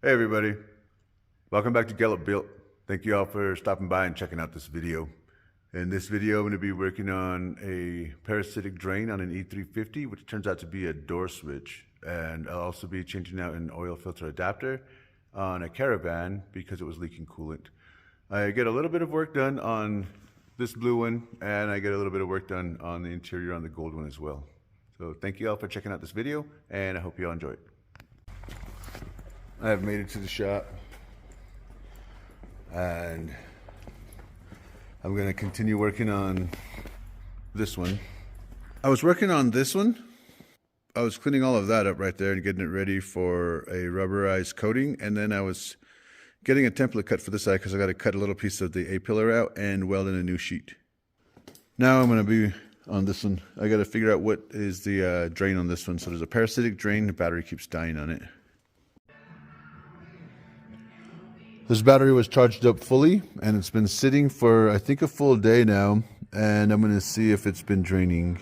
Hey everybody, welcome back to GallupBuilt. Thank you all for stopping by and checking out this video. In this video, I'm going to be working on a parasitic drain on an E350, which turns out to be a door switch. And I'll also be changing out an oil filter adapter on a Caravan because it was leaking coolant. I get a little bit of work done on this blue one, and I get a little bit of work done on the interior on the gold one as well. So thank you all for checking out this video, and I hope you all enjoy it. I have made it to the shop, and I'm going to continue working on this one. I was working on this one. I was cleaning all of that up right there and getting it ready for a rubberized coating, and then I was getting a template cut for this side because I got to cut a little piece of the A-pillar out and weld in a new sheet. Now I'm going to be on this one. I got to figure out what is the drain on this one. So there's a parasitic drain. The battery keeps dying on it. This battery was charged up fully, and it's been sitting for, I think, a full day now, and I'm going to see if it's been draining.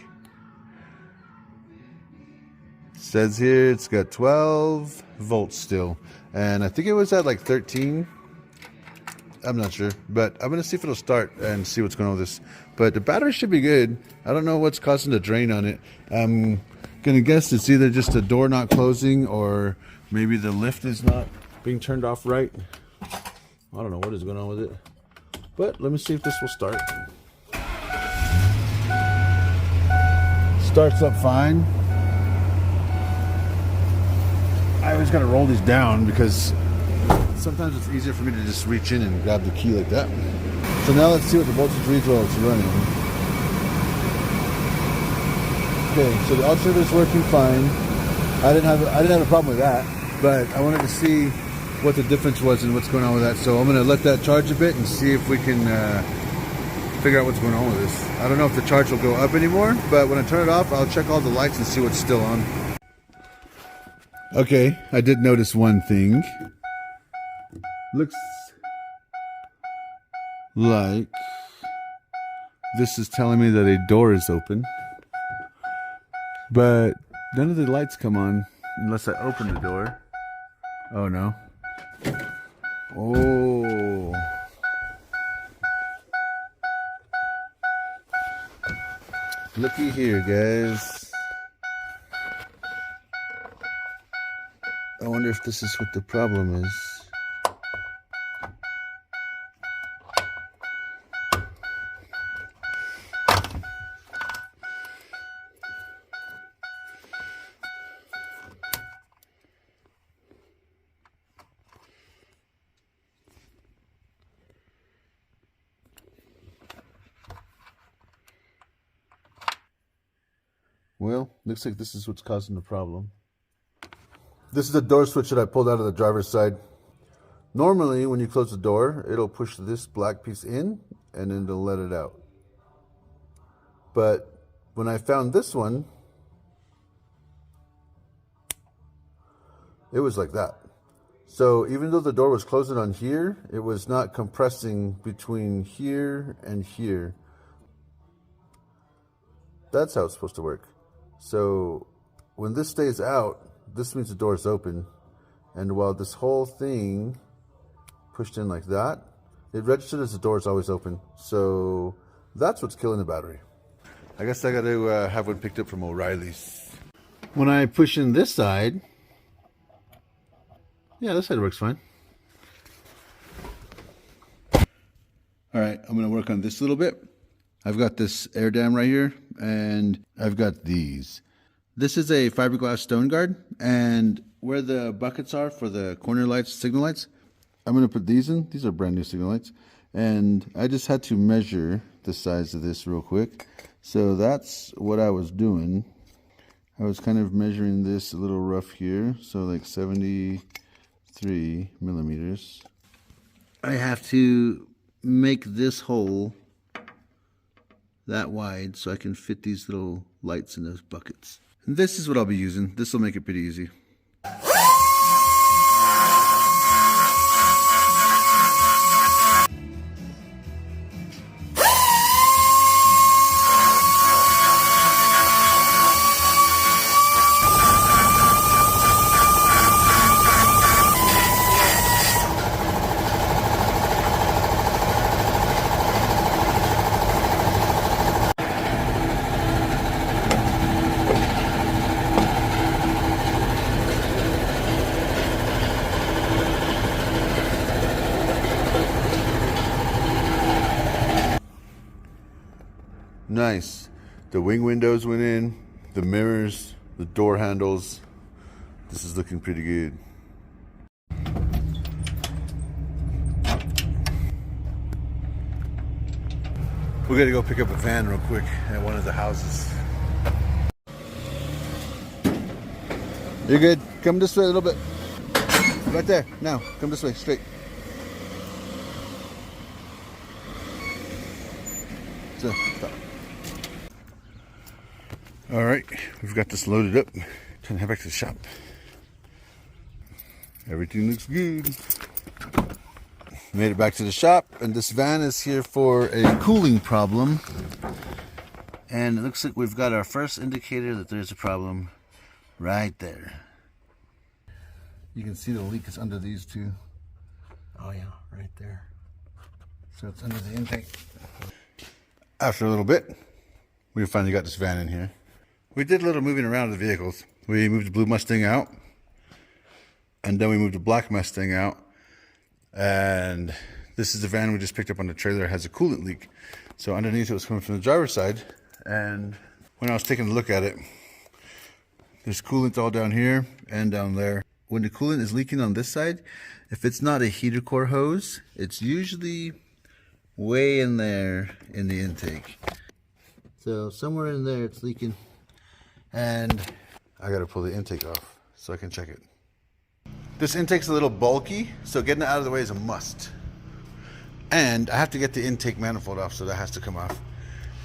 It says here it's got 12 volts still, and I think it was at like 13. I'm not sure, but I'm going to see if it'll start and see what's going on with this. But the battery should be good. I don't know what's causing the drain on it. I'm going to guess it's either just the door not closing, or maybe the lift is not being turned off right. I don't know what is going on with it, but let me see if this will start. Starts up fine. I always got to roll these down because sometimes it's easier for me to just reach in and grab the key like that. So now let's see what the voltage reads while it's running. Okay, so the alternator is working fine. I didn't have a problem with that, but I wanted to see what the difference was and what's going on with that. So I'm going to let that charge a bit and see if we can figure out what's going on with this. I don't know if the charge will go up anymore, but when I turn it off, I'll check all the lights and see what's still on. Okay, I did notice one thing. Looks like this is telling me that a door is open, but none of the lights come on unless I open the door. Oh no. Oh. Looky here, guys. I wonder if this is what the problem is. Well, looks like this is what's causing the problem. This is the door switch that I pulled out of the driver's side. Normally, when you close the door, it'll push this black piece in and then it'll let it out. But when I found this one, it was like that. So even though the door was closing on here, it was not compressing between here and here. That's how it's supposed to work. So when this stays out, this means the door is open. And while this whole thing pushed in like that, it registered as the door is always open. So that's what's killing the battery. I guess I got to have one picked up from O'Reilly's. When I push in this side, yeah, this side works fine. All right, I'm going to work on this a little bit. I've got this air dam right here, and I've got these. This is a fiberglass stone guard, and where the buckets are for the corner lights, signal lights, I'm going to put these in. These are brand new signal lights, and I just had to measure the size of this real quick. So that's what I was doing. I was kind of measuring this a little rough here, so like 73 millimeters. I have to make this hole that wide so I can fit these little lights in those buckets. And this is what I'll be using. This will make it pretty easy. Nice. The wing windows went in, the mirrors, the door handles. This is looking pretty good. We're gonna go pick up a van real quick at one of the houses. You're good. Come this way a little bit. Right there. Now, come this way, straight. So, stop. All right, we've got this loaded up. Trying to head back to the shop. Everything looks good. Made it back to the shop, and this van is here for a cooling problem. And it looks like we've got our first indicator that there's a problem right there. You can see the leak is under these two. Oh yeah, right there. So it's under the intake. After a little bit, we finally got this van in here. We did a little moving around of the vehicles. We moved the blue Mustang out, and then we moved the black Mustang out. And this is the van we just picked up on the trailer. It has a coolant leak. So underneath it was coming from the driver's side. And when I was taking a look at it, there's coolant all down here and down there. When the coolant is leaking on this side, if it's not a heater core hose, it's usually way in there in the intake. So somewhere in there it's leaking. And I gotta pull the intake off so I can check it. This intake's a little bulky, so getting it out of the way is a must. And I have to get the intake manifold off, so that has to come off.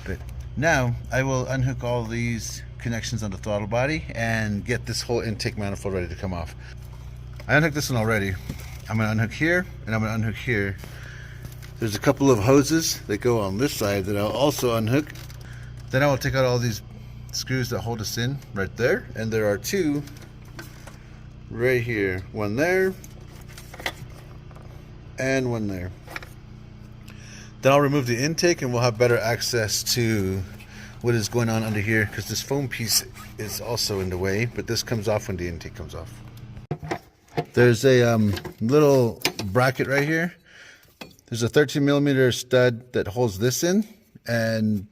But now I will unhook all these connections on the throttle body and get this whole intake manifold ready to come off. I unhooked this one already. I'm gonna unhook here and I'm gonna unhook here. There's a couple of hoses that go on this side that I'll also unhook. Then I will take out all these screws that hold us in right there, and there are two right here, one there and one there. Then I'll remove the intake and we'll have better access to what is going on under here, because this foam piece is also in the way, but this comes off when the intake comes off. There's a little bracket right here. There's a 13mm stud that holds this in, and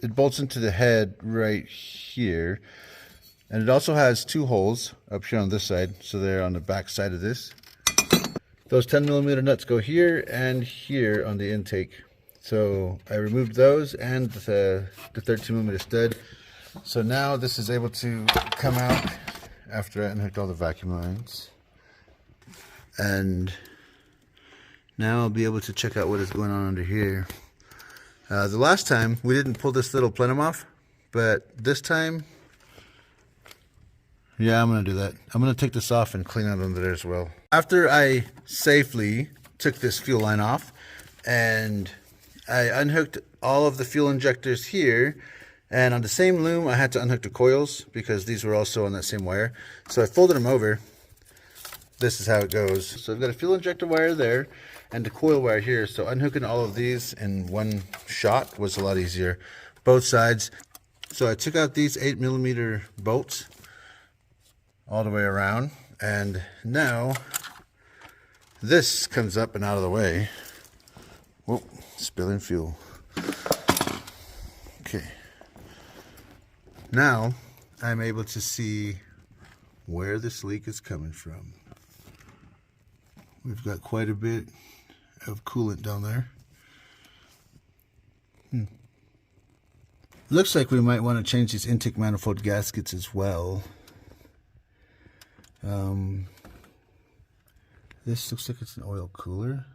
it bolts into the head right here. And it also has two holes up here on this side, so they're on the back side of this. Those 10mm nuts go here and here on the intake. So I removed those and the 13mm stud. So now this is able to come out after I unhooked all the vacuum lines. And now I'll be able to check out what is going on under here. The last time we didn't pull this little plenum off, but this time, yeah, I'm going to do that. I'm going to take this off and clean out under there as well. After I safely took this fuel line off and I unhooked all of the fuel injectors here, and on the same loom I had to unhook the coils because these were also on that same wire. So I folded them over. This is how it goes. So I've got a fuel injector wire there and the coil wire here. So unhooking all of these in one shot was a lot easier. Both sides. So I took out these 8mm bolts all the way around, and now this comes up and out of the way. Whoa, spilling fuel. Okay. Now I'm able to see where this leak is coming from. We've got quite a bit of coolant down there. Looks like we might want to change these intake manifold gaskets as well. This looks like it's an oil cooler.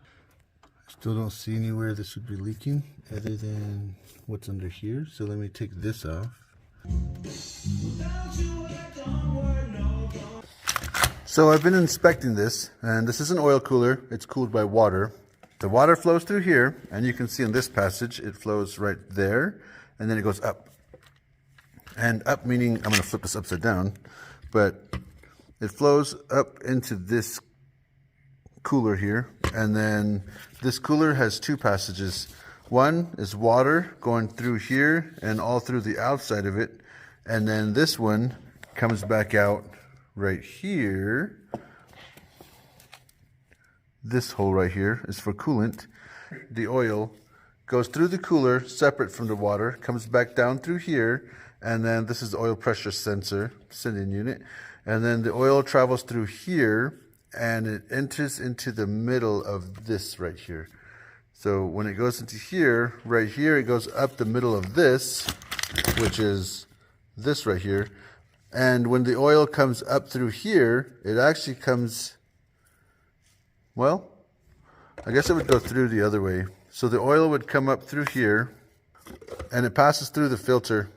Still don't see anywhere this would be leaking other than what's under here. So let me take this off. So I've been inspecting this, and this is an oil cooler. It's cooled by water. The water flows through here, and you can see in this passage it flows right there, and then it goes up. And up meaning, I'm going to flip this upside down, but it flows up into this cooler here, and then this cooler has two passages. One is water going through here and all through the outside of it, and then this one comes back out right here. This hole right here is for coolant. The oil goes through the cooler, separate from the water, comes back down through here, and then this is the oil pressure sensor, sending unit. And then the oil travels through here, and it enters into the middle of this right here. So when it goes into here, right here, it goes up the middle of this, which is this right here. And when the oil comes up through here, it actually comes, well, I guess it would go through the other way. So the oil would come up through here, and it passes through the filter.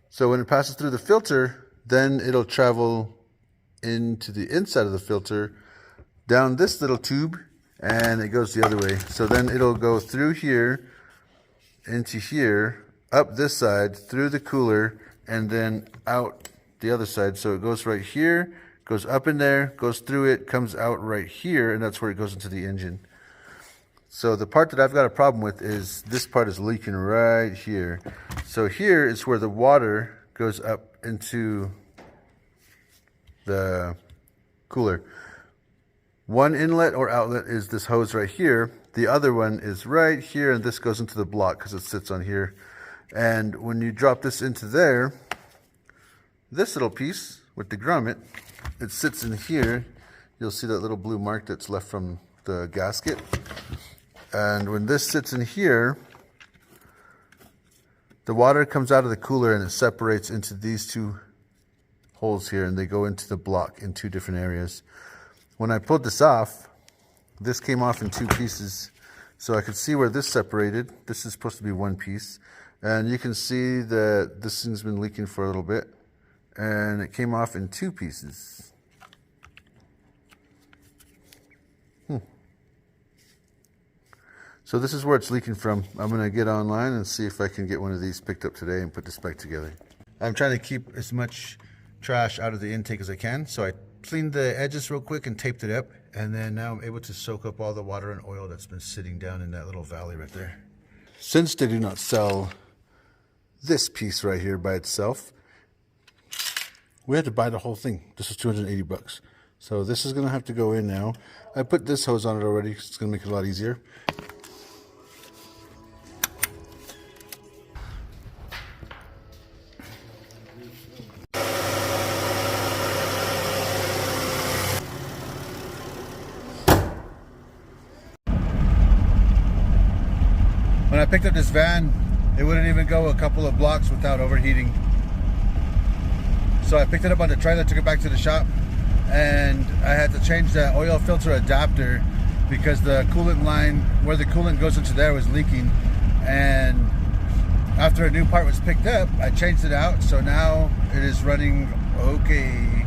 So when it passes through the filter, then it'll travel into the inside of the filter, down this little tube, and it goes the other way. So then it'll go through here, into here, up this side, through the cooler, and then out the other side. So it goes right here, goes up in there, goes through it, comes out right here, and that's where it goes into the engine. So the part that I've got a problem with is this part is leaking right here. So here is where the water goes up into the cooler. One inlet or outlet is this hose right here. The other one is right here, and this goes into the block because it sits on here. And when you drop this into there, this little piece with the grommet, it sits in here. You'll see that little blue mark that's left from the gasket. And when this sits in here, the water comes out of the cooler and it separates into these two holes here, and they go into the block in two different areas. When I pulled this off, this came off in two pieces. So I could see where this separated. This is supposed to be one piece. And you can see that this thing's been leaking for a little bit. And it came off in two pieces. So this is where it's leaking from. I'm going to get online and see if I can get one of these picked up today and put this back together. I'm trying to keep as much trash out of the intake as I can. So I cleaned the edges real quick and taped it up. And then now I'm able to soak up all the water and oil that's been sitting down in that little valley right there. Since they do not sell this piece right here by itself, we had to buy the whole thing. This is 280 bucks. So this is going to have to go in now. I put this hose on it already. It's going to make it a lot easier. When I picked up this van, it wouldn't even go a couple of blocks without overheating. So I picked it up on the trailer, took it back to the shop, and I had to change the oil filter adapter because the coolant line, where the coolant goes into there, was leaking. And after a new part was picked up, I changed it out, so now it is running okay.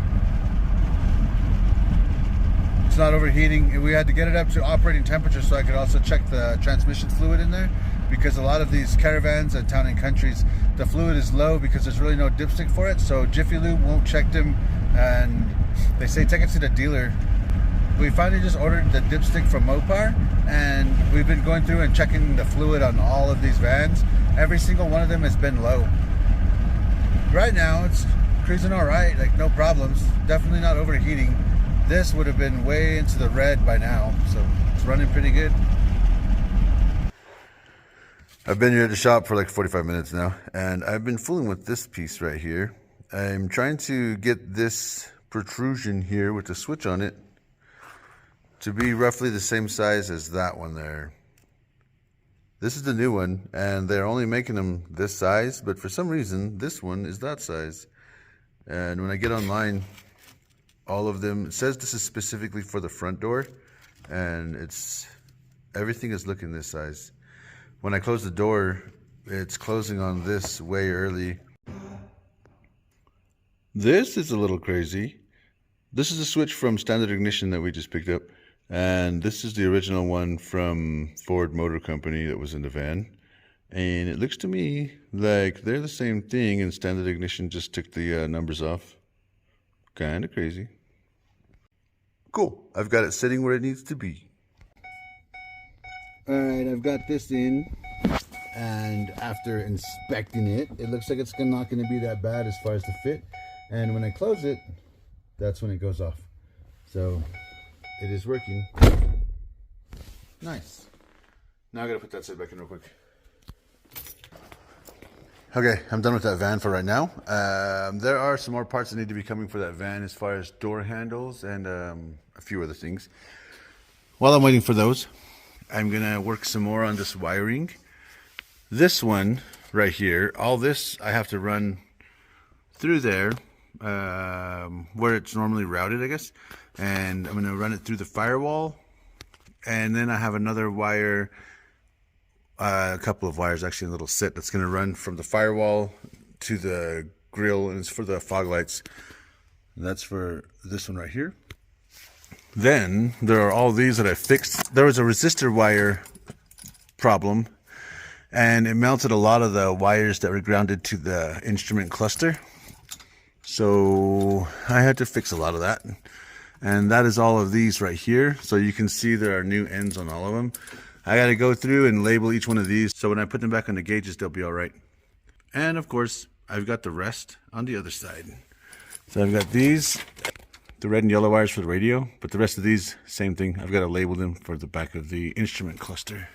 It's not overheating. We had to get it up to operating temperature so I could also check the transmission fluid in there, because a lot of these Caravans and Town and Countries, the fluid is low because there's really no dipstick for it. So Jiffy Lube won't check them, and they say take it to the dealer. We finally just ordered the dipstick from Mopar, and we've been going through and checking the fluid on all of these vans. Every single one of them has been low. Right now it's cruising all right, like no problems. Definitely not overheating. This would have been way into the red by now, so it's running pretty good. I've been here at the shop for like 45 minutes now, and I've been fooling with this piece right here. I'm trying to get this protrusion here with the switch on it to be roughly the same size as that one there. This is the new one, and they're only making them this size, but for some reason, this one is that size. And when I get online, all of them, it says this is specifically for the front door, and everything is looking this size. When I close the door, it's closing on this way early. This is a little crazy. This is a switch from standard ignition that we just picked up. And this is the original one from Ford Motor Company that was in the van. And it looks to me like they're the same thing, and standard ignition just took the numbers off. Kind of crazy. Cool. I've got it sitting where it needs to be. Alright, I've got this in, and after inspecting it, it looks like it's not going to be that bad as far as the fit. And when I close it, that's when it goes off. So it is working. Nice. Now I gotta put that side back in real quick. Okay, I'm done with that van for right now. There are some more parts that need to be coming for that van as far as door handles and a few other things. While I'm waiting for those, I'm gonna work some more on this wiring. This one right here, all this I have to run through there where it's normally routed, I guess. And I'm gonna run it through the firewall. And then I have another wire, a couple of wires, actually a little set that's going to run from the firewall to the grill, and it's for the fog lights. And that's for this one right here. Then there are all these that I fixed. There was a resistor wire problem, and it melted a lot of the wires that were grounded to the instrument cluster. So I had to fix a lot of that. And that is all of these right here. So you can see there are new ends on all of them. I got to go through and label each one of these, so when I put them back on the gauges, they'll be all right. And of course, I've got the rest on the other side. So I've got these, the red and yellow wires for the radio, but the rest of these, same thing. I've got to label them for the back of the instrument cluster.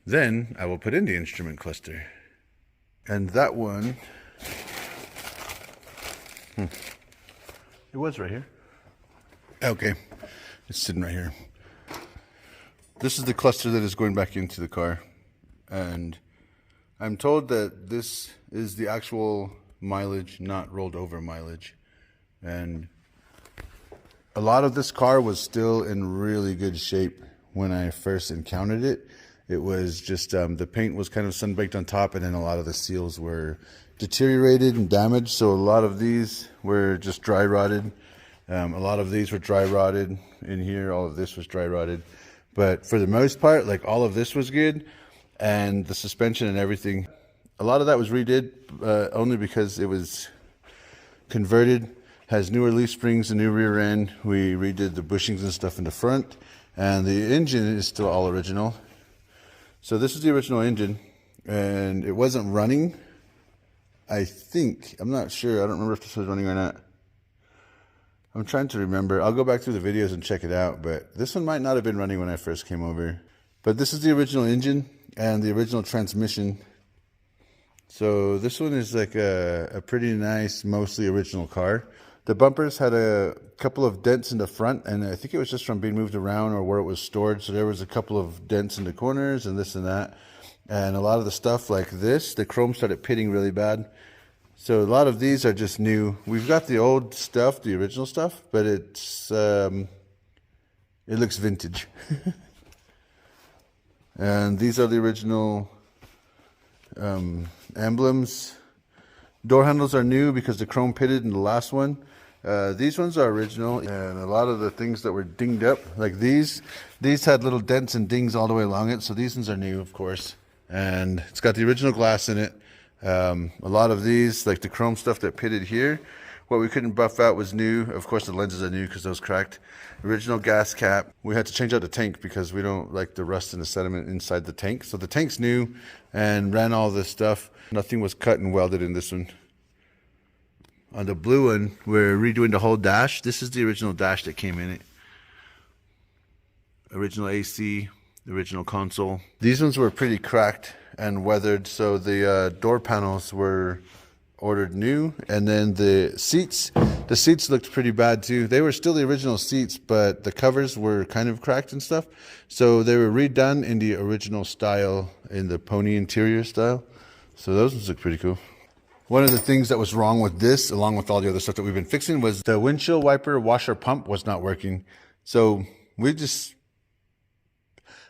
Then I will put in the instrument cluster. And that one, it was right here. Okay, it's sitting right here. This is the cluster that is going back into the car. And I'm told that this is the actual mileage, not rolled over mileage. And a lot of this car was still in really good shape when I first encountered it. It was just, the paint was kind of sun-baked on top, and then a lot of the seals were deteriorated and damaged. So a lot of these were just dry rotted. A lot of these were dry rotted in here. All of this was dry rotted. But for the most part, like, all of this was good. And the suspension and everything, a lot of that was redid, only because it was converted, has newer leaf springs, a new rear end. We redid the bushings and stuff in the front. And the engine is still all original. So this is the original engine. And it wasn't running, I think. I'm not sure. I don't remember if this was running or not. I'm trying to remember. I'll go back through the videos and check it out, but this one might not have been running when I first came over. But this is the original engine and the original transmission. So this one is like a pretty nice, mostly original car. The bumpers had a couple of dents in the front, and I think it was just from being moved around or where it was stored. So there was a couple of dents in the corners and this and that. And a lot of the stuff like this, the chrome started pitting really bad. So a lot of these are just new. We've got the old stuff, the original stuff, but it's it looks vintage. And these are the original emblems. Door handles are new because the chrome pitted in the last one. These ones are original, and a lot of the things that were dinged up, like these had little dents and dings all the way along it. So these ones are new, of course. And it's got the original glass in it. A lot of these, like the chrome stuff that pitted here, what we couldn't buff out was new. Of course, the lenses are new because those cracked. Original gas cap. We had to change out the tank because we don't like the rust and the sediment inside the tank. So the tank's new and ran all this stuff. Nothing was cut and welded in this one. On the blue one, we're redoing the whole dash. This is the original dash that came in it. Original AC, the original console. These ones were pretty cracked and weathered, so the door panels were ordered new, and then the seats looked pretty bad too. They were still the original seats, but the covers were kind of cracked and stuff, so they were redone in the original style, in the pony interior style. So those ones look pretty cool. One of the things that was wrong with this, along with all the other stuff that we've been fixing, was the windshield wiper washer pump was not working. So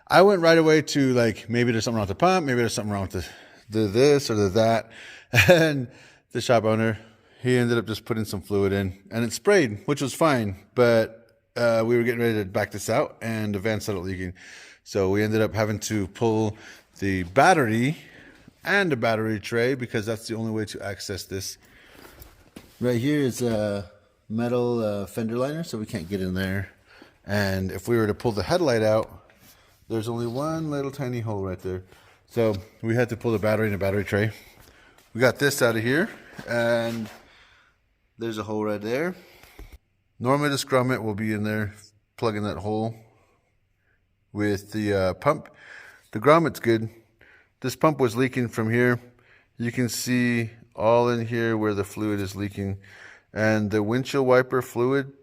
I went right away to, like, maybe there's something wrong with the pump, maybe there's something wrong with the this or the that. And the shop owner, he ended up just putting some fluid in, and it sprayed, which was fine. But we were getting ready to back this out, and the van started leaking. So we ended up having to pull the battery and the battery tray, because that's the only way to access this. Right here is a metal fender liner, so we can't get in there. And if we were to pull the headlight out, there's only one little tiny hole right there. So we had to pull the battery and the battery tray. We got this out of here, and there's a hole right there. Normally the scrummet will be in there, plug in that hole with the pump. The grommet's good. This pump was leaking from here. You can see all in here where the fluid is leaking. And the windshield wiper fluid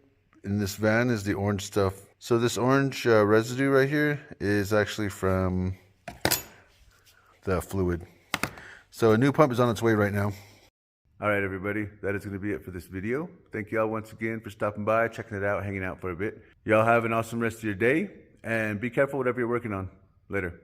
in this van is the orange stuff. So this orange residue right here is actually from the fluid. So a new pump is on its way right now. All right, everybody, that is going to be it for this video. Thank you all once again for stopping by, checking it out, hanging out for a bit. Y'all have an awesome rest of your day, and be careful whatever you're working on. Later.